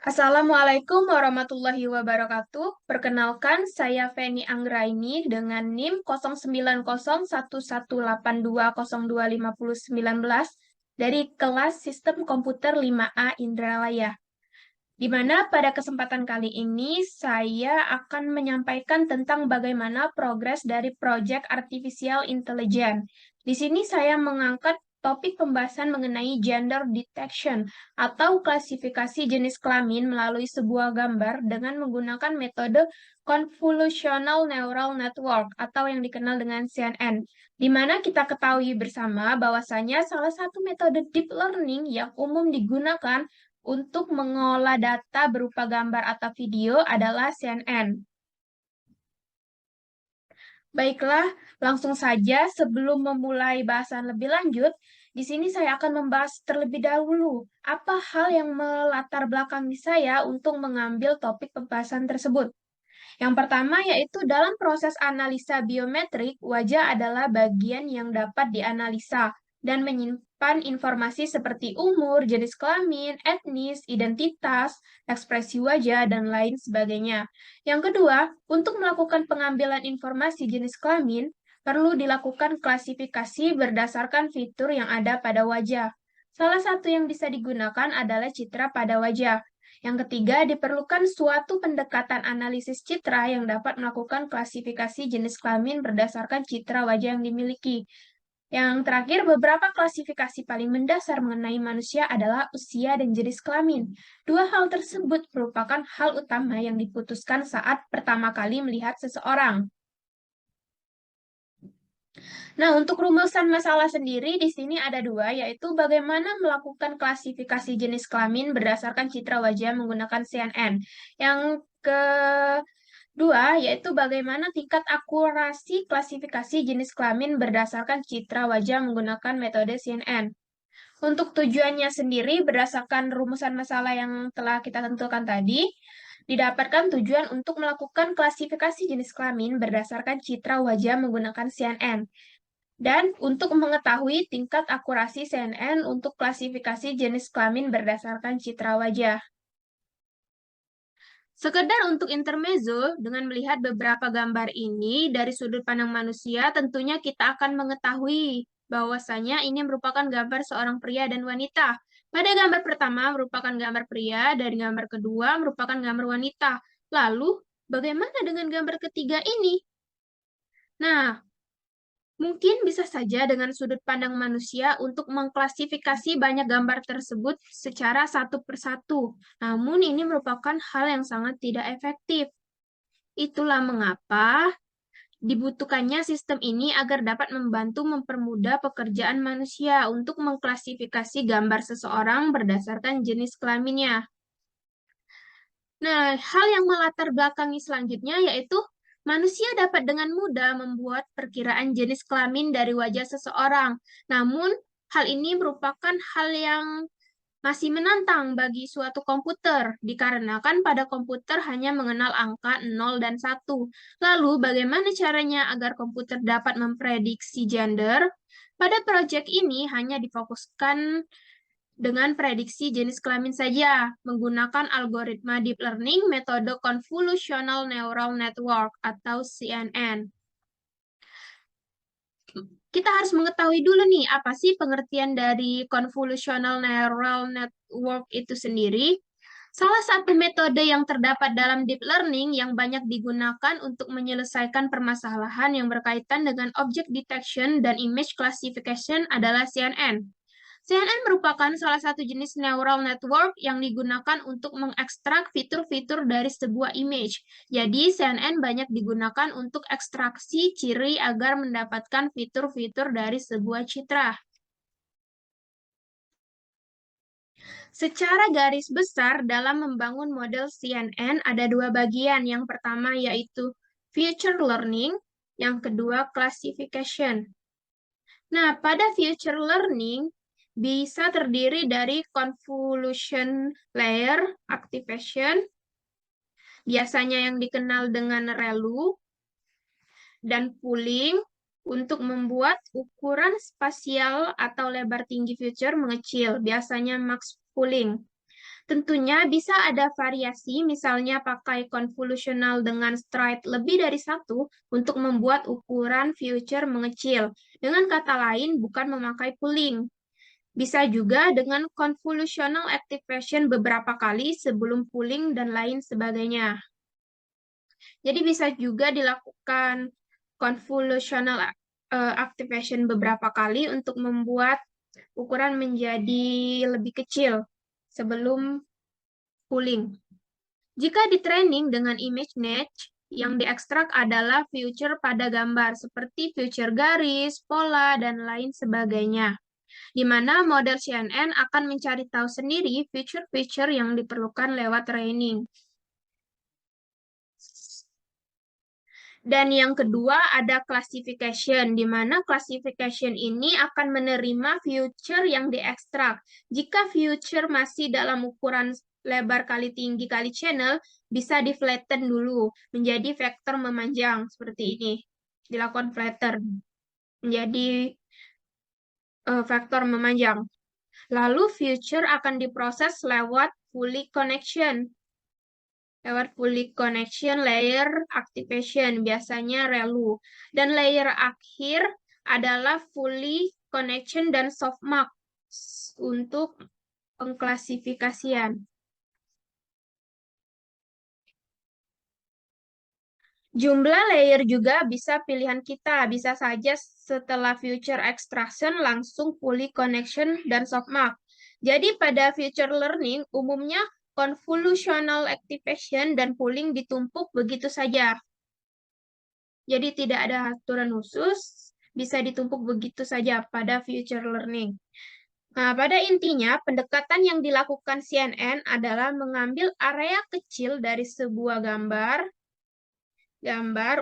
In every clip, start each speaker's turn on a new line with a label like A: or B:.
A: Assalamualaikum warahmatullahi wabarakatuh. Perkenalkan, saya Feni Anggraini dengan NIM 090118202519 dari kelas Sistem Komputer 5A Indralaya. Di mana pada kesempatan kali ini saya akan menyampaikan tentang bagaimana progres dari proyek Artificial Intelligence. Di sini saya mengangkat topik pembahasan mengenai gender detection atau klasifikasi jenis kelamin melalui sebuah gambar dengan menggunakan metode Convolutional Neural Network atau yang dikenal dengan CNN, di mana kita ketahui bersama bahwasanya salah satu metode deep learning yang umum digunakan untuk mengolah data berupa gambar atau video adalah CNN. Baiklah, langsung saja sebelum memulai bahasan lebih lanjut, di sini saya akan membahas terlebih dahulu apa hal yang melatar belakangi saya untuk mengambil topik pembahasan tersebut. Yang pertama yaitu dalam proses analisa biometrik, wajah adalah bagian yang dapat dianalisa dan menyimpan informasi seperti umur, jenis kelamin, etnis, identitas, ekspresi wajah, dan lain sebagainya. Yang kedua, untuk melakukan pengambilan informasi jenis kelamin, perlu dilakukan klasifikasi berdasarkan fitur yang ada pada wajah. Salah satu yang bisa digunakan adalah citra pada wajah. Yang ketiga, diperlukan suatu pendekatan analisis citra yang dapat melakukan klasifikasi jenis kelamin berdasarkan citra wajah yang dimiliki. Yang terakhir, beberapa klasifikasi paling mendasar mengenai manusia adalah usia dan jenis kelamin. Dua hal tersebut merupakan hal utama yang diputuskan saat pertama kali melihat seseorang. Nah, untuk rumusan masalah sendiri di sini ada dua, yaitu bagaimana melakukan klasifikasi jenis kelamin berdasarkan citra wajah menggunakan CNN. Yang kedua, yaitu bagaimana tingkat akurasi klasifikasi jenis kelamin berdasarkan citra wajah menggunakan metode CNN. Untuk tujuannya sendiri, berdasarkan rumusan masalah yang telah kita tentukan tadi, didapatkan tujuan untuk melakukan klasifikasi jenis kelamin berdasarkan citra wajah menggunakan CNN. Dan untuk mengetahui tingkat akurasi CNN untuk klasifikasi jenis kelamin berdasarkan citra wajah. Sekedar untuk intermezzo, dengan melihat beberapa gambar ini dari sudut pandang manusia, tentunya kita akan mengetahui bahwasanya ini merupakan gambar seorang pria dan wanita. Pada gambar pertama merupakan gambar pria, dan gambar kedua merupakan gambar wanita. Lalu, bagaimana dengan gambar ketiga ini? Nah, mungkin bisa saja dengan sudut pandang manusia untuk mengklasifikasi banyak gambar tersebut secara satu persatu. Namun ini merupakan hal yang sangat tidak efektif. Itulah mengapa dibutuhkannya sistem ini agar dapat membantu mempermudah pekerjaan manusia untuk mengklasifikasi gambar seseorang berdasarkan jenis kelaminnya. Nah, hal yang melatar belakangi selanjutnya yaitu manusia dapat dengan mudah membuat perkiraan jenis kelamin dari wajah seseorang. Namun, hal ini merupakan hal yang masih menantang bagi suatu komputer, dikarenakan pada komputer hanya mengenal angka 0 dan 1. Lalu, bagaimana caranya agar komputer dapat memprediksi gender? Pada proyek ini hanya difokuskan dengan prediksi jenis kelamin saja, menggunakan algoritma deep learning metode Convolutional Neural Network atau CNN. Kita harus mengetahui dulu nih, apa sih pengertian dari Convolutional Neural Network itu sendiri? Salah satu metode yang terdapat dalam deep learning yang banyak digunakan untuk menyelesaikan permasalahan yang berkaitan dengan object detection dan image classification adalah CNN. CNN merupakan salah satu jenis neural network yang digunakan untuk mengekstrak fitur-fitur dari sebuah image. Jadi, CNN banyak digunakan untuk ekstraksi ciri agar mendapatkan fitur-fitur dari sebuah citra. Secara garis besar, dalam membangun model CNN ada dua bagian. Yang pertama yaitu feature learning, yang kedua classification. Nah, pada feature learning bisa terdiri dari convolution layer activation, biasanya yang dikenal dengan ReLU, dan pooling untuk membuat ukuran spasial atau lebar tinggi feature mengecil, biasanya max pooling. Tentunya bisa ada variasi, misalnya pakai convolutional dengan stride lebih dari satu untuk membuat ukuran future mengecil. Dengan kata lain, bukan memakai pooling. Bisa juga dengan convolutional activation beberapa kali sebelum pooling dan lain sebagainya. Jadi bisa juga dilakukan convolutional activation beberapa kali untuk membuat ukuran menjadi lebih kecil sebelum pooling. Jika di training dengan ImageNet, yang diekstrak adalah feature pada gambar, seperti feature garis, pola, dan lain sebagainya, di mana model CNN akan mencari tahu sendiri feature-feature yang diperlukan lewat training. Dan yang kedua ada classification, di mana classification ini akan menerima feature yang diekstrak. Jika feature masih dalam ukuran lebar kali tinggi kali channel, bisa di flatten dulu menjadi vektor memanjang seperti ini. Dilakukan flatten menjadi vektor memanjang. Lalu feature akan diproses lewat fully connection. Lewat fully connection layer activation, biasanya ReLU. Dan layer akhir adalah fully connection dan softmax untuk pengklasifikasian. Jumlah layer juga bisa pilihan kita. Bisa saja setelah feature extraction langsung fully connection dan softmax. Jadi pada future learning, umumnya convolutional activation dan pooling ditumpuk begitu saja. Jadi tidak ada aturan khusus, bisa ditumpuk begitu saja pada future learning. Nah, pada intinya, pendekatan yang dilakukan CNN adalah mengambil area kecil dari sebuah gambar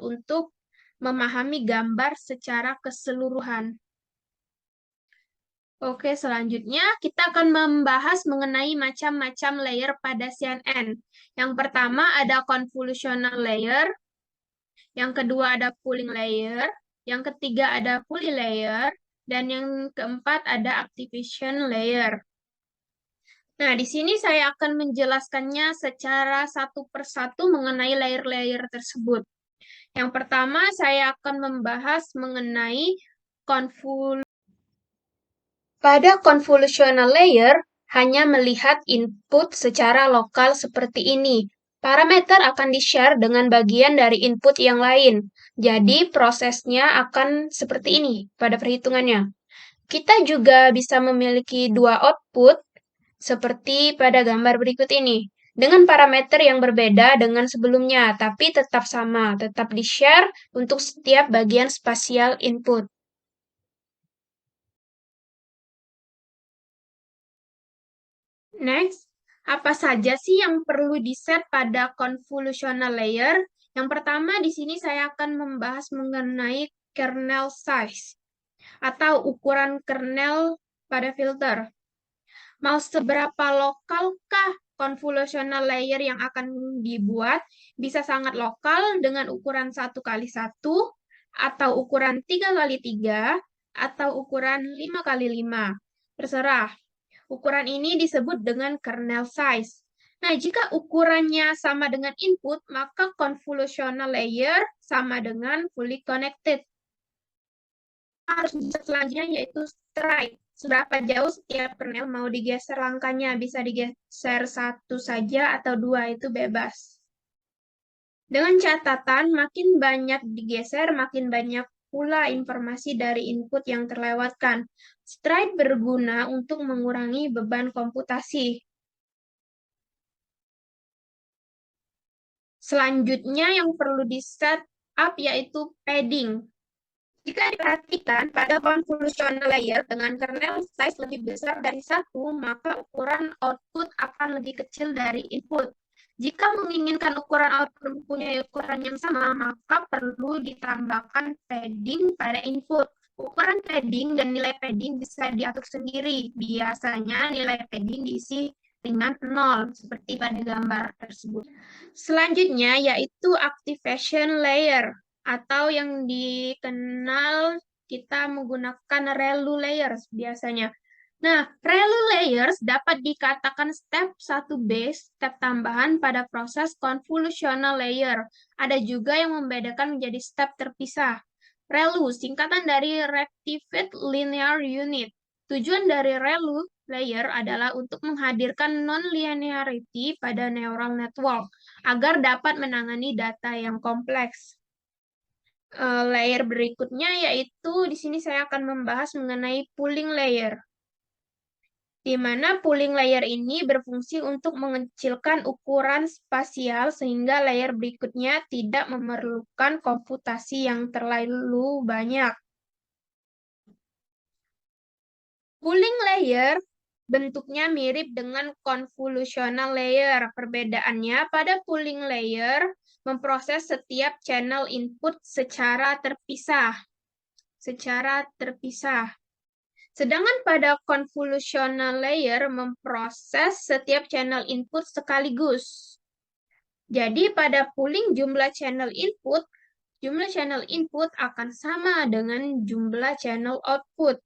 A: untuk memahami gambar secara keseluruhan. Oke, selanjutnya kita akan membahas mengenai macam-macam layer pada CNN. Yang pertama ada convolutional layer, yang kedua ada pooling layer, yang ketiga ada fully layer, dan yang keempat ada activation layer. Nah, di sini saya akan menjelaskannya secara satu persatu mengenai layer-layer tersebut. Yang pertama, saya akan membahas mengenai convolutional. Pada convolutional layer, hanya melihat input secara lokal seperti ini. Parameter akan di-share dengan bagian dari input yang lain. Jadi, prosesnya akan seperti ini pada perhitungannya. Kita juga bisa memiliki dua output, seperti pada gambar berikut ini, dengan parameter yang berbeda dengan sebelumnya, tapi tetap sama, tetap di-share untuk setiap bagian spasial input. Next, apa saja sih yang perlu di-set pada convolutional layer? Yang pertama, di sini saya akan membahas mengenai kernel size atau ukuran kernel pada filter. Mau seberapa lokalkah convolutional layer yang akan dibuat? Bisa sangat lokal dengan ukuran 1x1, atau ukuran 3x3, atau ukuran 5x5. Terserah. Ukuran ini disebut dengan kernel size. Nah, jika ukurannya sama dengan input, maka convolutional layer sama dengan fully connected. Harus bisa selanjutnya yaitu stride. Seberapa jauh setiap kernel mau digeser langkahnya. Bisa digeser satu saja atau dua, itu bebas. Dengan catatan, makin banyak digeser, makin banyak pula informasi dari input yang terlewatkan. Stride berguna untuk mengurangi beban komputasi. Selanjutnya yang perlu di-set up yaitu padding. Jika diperhatikan pada convolutional layer dengan kernel size lebih besar dari satu, maka ukuran output akan lebih kecil dari input. Jika menginginkan ukuran output mempunyai ukuran yang sama, maka perlu ditambahkan padding pada input. Ukuran padding dan nilai padding bisa diatur sendiri. Biasanya nilai padding diisi dengan 0, seperti pada gambar tersebut. Selanjutnya yaitu activation layer, atau yang dikenal kita menggunakan ReLU layer biasanya. Nah, ReLU layers dapat dikatakan step 1B, step tambahan pada proses convolutional layer. Ada juga yang membedakan menjadi step terpisah. ReLU, singkatan dari Rectified Linear Unit. Tujuan dari ReLU layer adalah untuk menghadirkan non-linearity pada neural network agar dapat menangani data yang kompleks. Layer berikutnya yaitu di sini saya akan membahas mengenai pooling layer, di mana pooling layer ini berfungsi untuk mengecilkan ukuran spasial sehingga layer berikutnya tidak memerlukan komputasi yang terlalu banyak. Pooling layer bentuknya mirip dengan convolutional layer. Perbedaannya pada pooling layer memproses setiap channel input secara terpisah. Sedangkan pada convolutional layer memproses setiap channel input sekaligus. Jadi pada pooling jumlah channel input akan sama dengan jumlah channel output.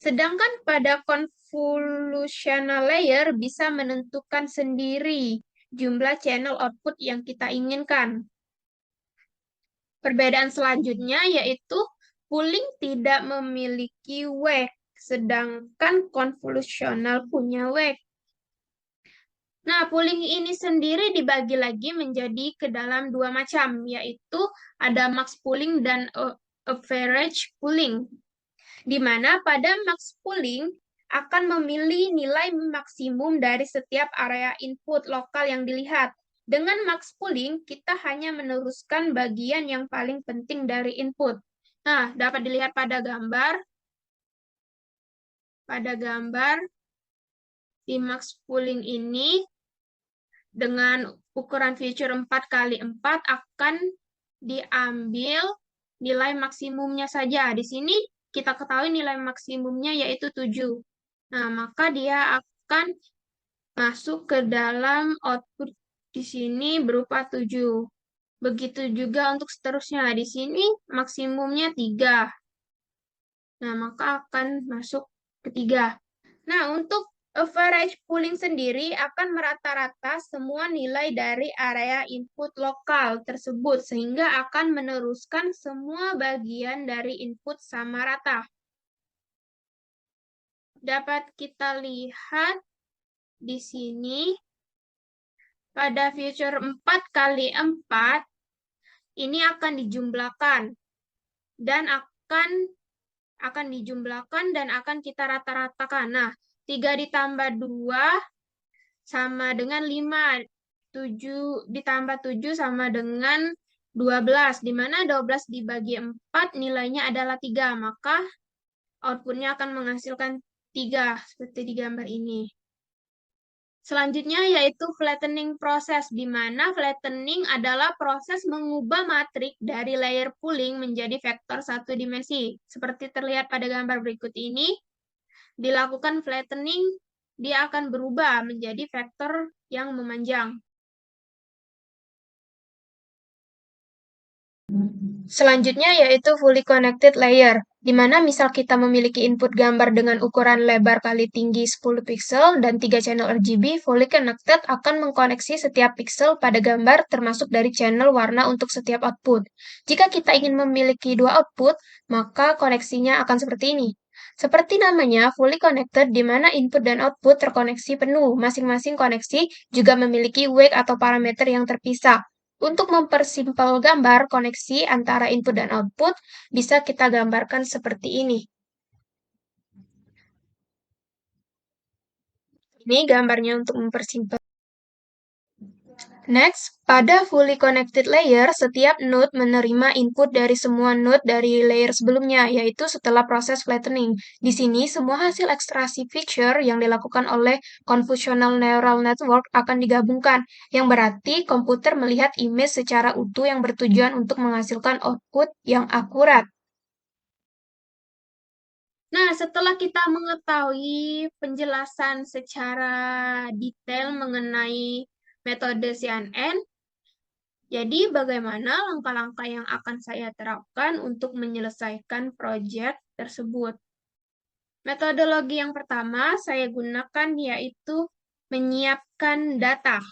A: Sedangkan pada convolutional layer bisa menentukan sendiri jumlah channel output yang kita inginkan. Perbedaan selanjutnya yaitu pooling tidak memiliki wake, sedangkan convolutional punya wake. Nah, pooling ini sendiri dibagi lagi menjadi ke dalam dua macam, yaitu ada max pooling dan average pooling, di mana pada max pooling akan memilih nilai maksimum dari setiap area input lokal yang dilihat. Dengan max pooling, kita hanya meneruskan bagian yang paling penting dari input. Nah, dapat dilihat pada gambar. Di max pooling ini, dengan ukuran feature 4x4 akan diambil nilai maksimumnya saja. Di sini kita ketahui nilai maksimumnya yaitu 7. Nah, maka dia akan masuk ke dalam output di sini berupa 7. Begitu juga untuk seterusnya. Di sini maksimumnya 3. Nah, maka akan masuk ke 3. Nah, untuk average pooling sendiri akan merata-rata semua nilai dari area input lokal tersebut, sehingga akan meneruskan semua bagian dari input sama rata. Dapat kita lihat di sini, pada feature 4x4, ini akan dijumlahkan dan akan kita rata-ratakan. Nah, 3 ditambah 2 sama dengan 5. 7 ditambah 7 sama dengan 12, di mana 12 dibagi 4 nilainya adalah 3, maka outputnya akan menghasilkan 3, seperti di gambar ini. Selanjutnya yaitu flattening proses, di mana flattening adalah proses mengubah matrik dari layer pooling menjadi vektor satu dimensi. Seperti terlihat pada gambar berikut ini, dilakukan flattening, dia akan berubah menjadi vektor yang memanjang. Selanjutnya yaitu fully connected layer, di mana misal kita memiliki input gambar dengan ukuran lebar kali tinggi 10 pixel dan 3 channel RGB, fully connected akan mengkoneksi setiap pixel pada gambar termasuk dari channel warna untuk setiap output. Jika kita ingin memiliki dua output, maka koneksinya akan seperti ini. Seperti namanya, fully connected di mana input dan output terkoneksi penuh. Masing-masing koneksi juga memiliki wake atau parameter yang terpisah. Untuk mempersimpel gambar koneksi antara input dan output, bisa kita gambarkan seperti ini. Ini gambarnya untuk mempersimpel. Next, pada fully connected layer, setiap node menerima input dari semua node dari layer sebelumnya, yaitu setelah proses flattening. Di sini, semua hasil ekstraksi feature yang dilakukan oleh convolutional neural network akan digabungkan, yang berarti komputer melihat image secara utuh yang bertujuan untuk menghasilkan output yang akurat. Nah, setelah kita mengetahui penjelasan secara detail mengenai metode CNN, jadi bagaimana langkah-langkah yang akan saya terapkan untuk menyelesaikan proyek tersebut? Metodologi yang pertama saya gunakan yaitu menyiapkan data.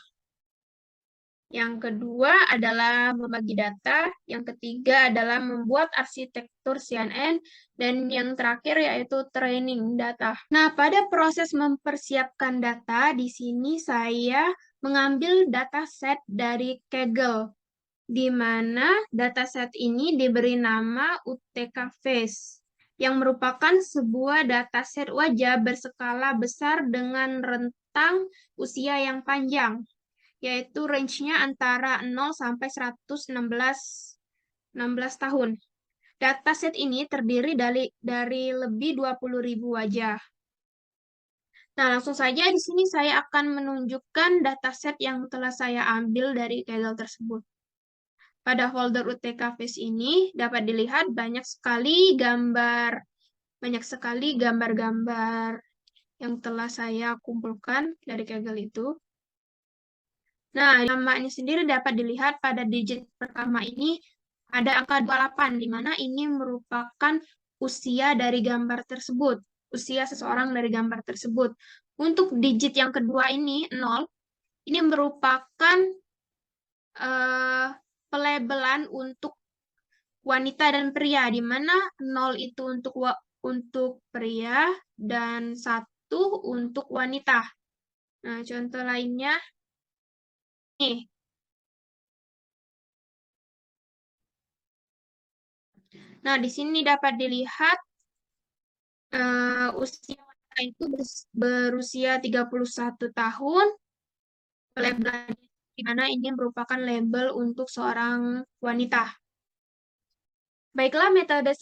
A: Yang kedua adalah membagi data, yang ketiga adalah membuat arsitektur CNN, dan yang terakhir yaitu training data. Nah, pada proses mempersiapkan data, di sini saya mengambil dataset dari Kaggle, di mana dataset ini diberi nama UTK Face, yang merupakan sebuah dataset wajah berskala besar dengan rentang usia yang panjang, yaitu range-nya antara 0 sampai 116 tahun. Dataset ini terdiri dari lebih 20.000 wajah. Nah, langsung saja di sini saya akan menunjukkan dataset yang telah saya ambil dari Kaggle tersebut. Pada folder UTK Face ini dapat dilihat banyak sekali gambar-gambar yang telah saya kumpulkan dari Kaggle itu. Nah, namanya sendiri dapat dilihat pada digit pertama ini ada angka 28, di mana ini merupakan usia dari gambar tersebut, usia seseorang dari gambar tersebut. Untuk digit yang kedua ini, 0, ini merupakan eh, pelabelan untuk wanita dan pria, di mana 0 itu untuk pria dan 1 untuk wanita. Nah, contoh lainnya, nih. Nah, di sini dapat dilihat usia wanita itu berusia 31 tahun, label di mana ini merupakan label untuk seorang wanita. Baiklah, metode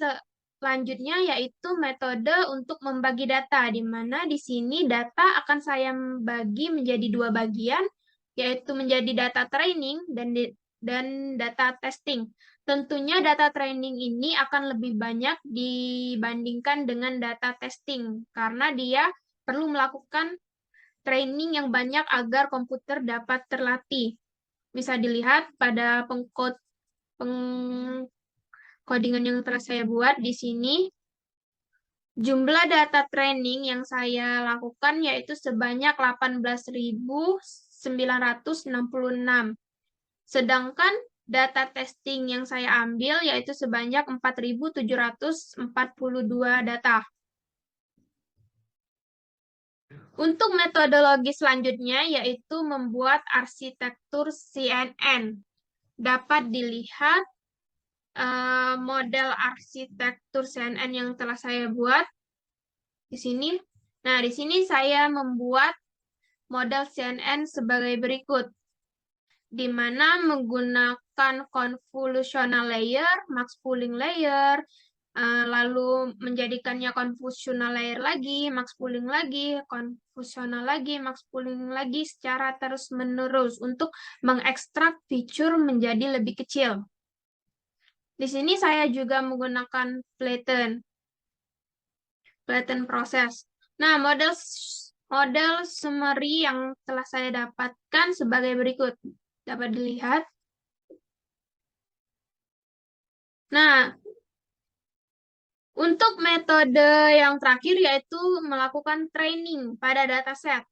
A: selanjutnya yaitu metode untuk membagi data, di mana di sini data akan saya bagi menjadi dua bagian, yaitu menjadi data training dan data testing. Tentunya data training ini akan lebih banyak dibandingkan dengan data testing, karena dia perlu melakukan training yang banyak agar komputer dapat terlatih. Bisa dilihat pada pengkodingan yang telah saya buat di sini. Jumlah data training yang saya lakukan yaitu sebanyak 18.966. Sedangkan data testing yang saya ambil yaitu sebanyak 4.742 data. Untuk metodologi selanjutnya yaitu membuat arsitektur CNN. Dapat dilihat model arsitektur CNN yang telah saya buat di sini. Nah, di sini saya membuat model CNN sebagai berikut, di mana menggunakan convolutional layer, max pooling layer, lalu menjadikannya convolutional layer lagi, max pooling lagi, convolutional lagi, max pooling lagi secara terus-menerus untuk mengekstrak fitur menjadi lebih kecil. Di sini saya juga menggunakan flatten proses. Nah, model summary yang telah saya dapatkan sebagai berikut. Dapat dilihat. Nah, untuk metode yang terakhir yaitu melakukan training pada dataset.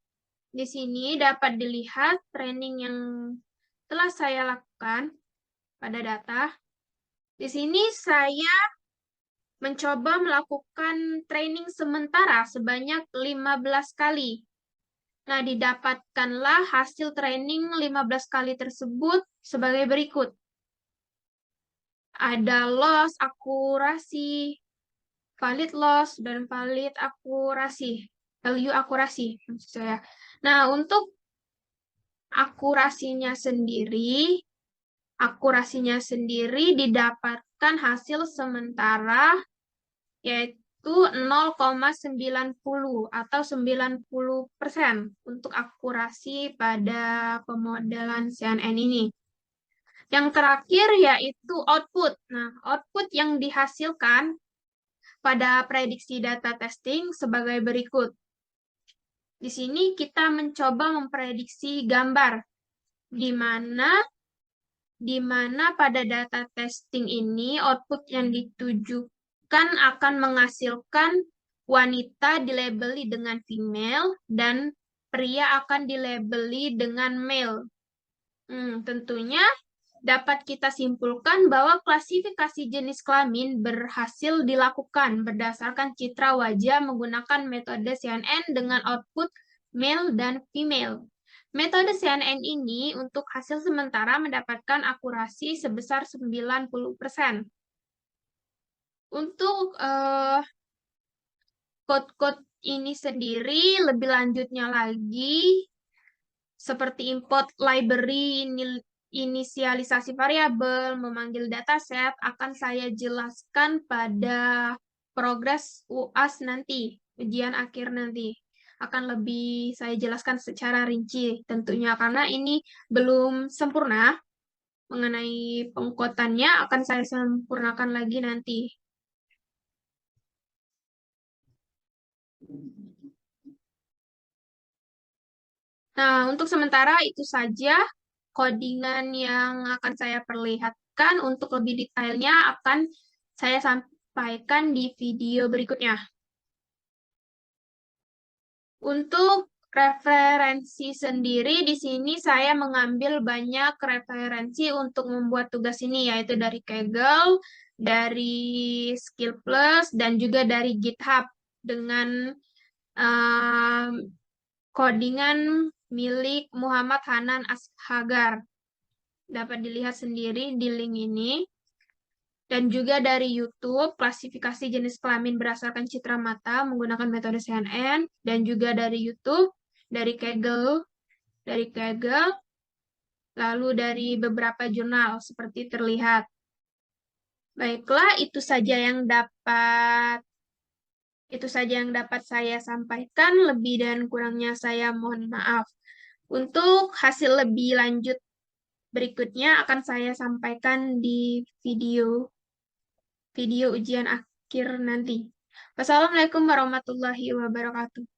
A: Di sini dapat dilihat training yang telah saya lakukan pada data. Di sini saya mencoba melakukan training sementara sebanyak 15 kali. Nah, didapatkanlah hasil training 15 kali tersebut sebagai berikut. Ada loss, akurasi, valid loss, dan valid akurasi. Value akurasi, maksud saya. Nah, untuk akurasinya sendiri didapatkan hasil sementara yaitu 0,90 atau 90% untuk akurasi pada pemodelan CNN ini. Yang terakhir yaitu output. Nah, output yang dihasilkan pada prediksi data testing sebagai berikut. Di sini kita mencoba memprediksi gambar, di mana pada data testing ini output yang ditujukan akan menghasilkan wanita dilabeli dengan female dan pria akan dilabeli dengan male. Tentunya dapat kita simpulkan bahwa klasifikasi jenis kelamin berhasil dilakukan berdasarkan citra wajah menggunakan metode CNN dengan output male dan female. Metode CNN ini untuk hasil sementara mendapatkan akurasi sebesar 90%. Untuk code-code ini sendiri lebih lanjutnya lagi seperti import library, inisialisasi variabel, memanggil dataset akan saya jelaskan pada progres UAS nanti, ujian akhir nanti. Akan lebih saya jelaskan secara rinci tentunya karena ini belum sempurna mengenai pengkotannya akan saya sempurnakan lagi nanti. Nah, untuk sementara itu saja codingan yang akan saya perlihatkan. Untuk lebih detailnya akan saya sampaikan di video berikutnya. Untuk referensi sendiri, di sini saya mengambil banyak referensi untuk membuat tugas ini, yaitu dari Kaggle, dari Skill Plus, dan juga dari GitHub dengan um, codingan milik Muhammad Hanan Ashagar. Dapat dilihat sendiri di link ini. Dan juga dari YouTube, klasifikasi jenis kelamin berdasarkan citra mata menggunakan metode CNN. Dan juga dari YouTube, dari Kaggle, lalu dari beberapa jurnal seperti terlihat. Baiklah, itu saja yang dapat saya sampaikan. Lebih dan kurangnya saya mohon maaf. Untuk hasil lebih lanjut berikutnya akan saya sampaikan di video ujian akhir nanti. Wassalamualaikum warahmatullahi wabarakatuh.